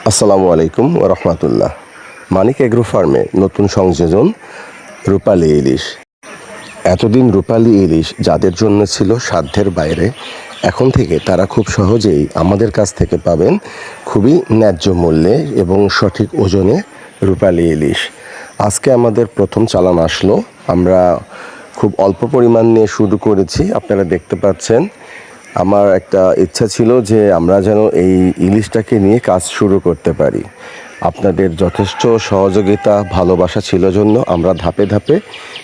আসসালামু আলাইকুম ওয়া রাহমাতুল্লাহ। মানিক এগ্রো ফার্মে নতুন সংযোজন রূপালী ইলিশ। এতদিন রূপালী ইলিশ যাদের জন্য ছিল সাধ্যের বাইরে, এখন থেকে তারা খুব সহজেই আমাদের কাছ থেকে পাবেন খুবই ন্যায্য মূল্যে এবং সঠিক ওজনে রূপালী ইলিশ। আজকে আমাদের প্রথম চালান আসলো। আমরা খুব অল্প পরিমাণ নিয়ে শুরু করেছি, আপনারা দেখতে পাচ্ছেন। আমার একটা ইচ্ছা ছিল যে আমরা যেন এই ইলিশটাকে নিয়ে কাজ শুরু করতে পারি। আপনাদের যথেষ্ট সহযোগিতা ভালোবাসা ছিল জন্য আমরা ধাপে ধাপে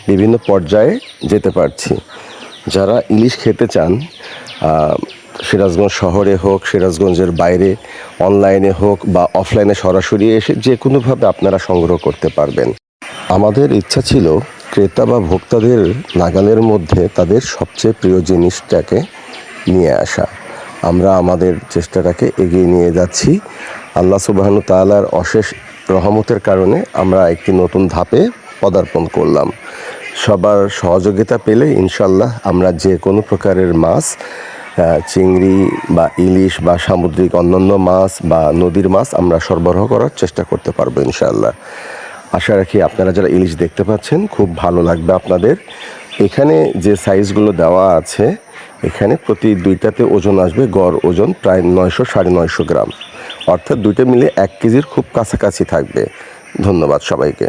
বিভিন্ন পর্যায়ে যেতে পারছি। যারা ইলিশ খেতে চান, সিরাজগঞ্জ শহরে হোক, সিরাজগঞ্জের বাইরে, অনলাইনে হোক বা অফলাইনে সরাসরি এসে যে কোনোভাবে আপনারা সংগ্রহ করতে পারবেন। আমাদের ইচ্ছা ছিল ক্রেতা বা ভোক্তাদের নাগালের মধ্যে তাদের সবচেয়ে প্রিয় জিনিসটাকে নিয়ে আসা। আমরা আমাদের চেষ্টাটাকে এগিয়ে নিয়ে যাচ্ছি। আল্লাহ সুবহানাহু তাআলার অশেষ রহমতের কারণে আমরা একটি নতুন ধাপে পদার্পণ করলাম। সবার সহযোগিতা পেলে ইনশাল্লাহ আমরা যে কোনো প্রকারের মাছ, চিংড়ি বা ইলিশ বা সামুদ্রিক অন্যান্য মাছ বা নদীর মাছ আমরা সরবরাহ করার চেষ্টা করতে পারবো ইনশাল্লাহ। আশা রাখি আপনারা যারা ইলিশ দেখতে পাচ্ছেন খুব ভালো লাগবে আপনাদের। এখানে যে সাইজগুলো দেওয়া আছে, এখানে প্রতি দুইটাতে ওজন আসবে গড় ওজন প্রায় 900-950 গ্রাম, অর্থাৎ দুইটা মিলে 1 কেজির খুব কাছাকাছি থাকবে। ধন্যবাদ সবাইকে।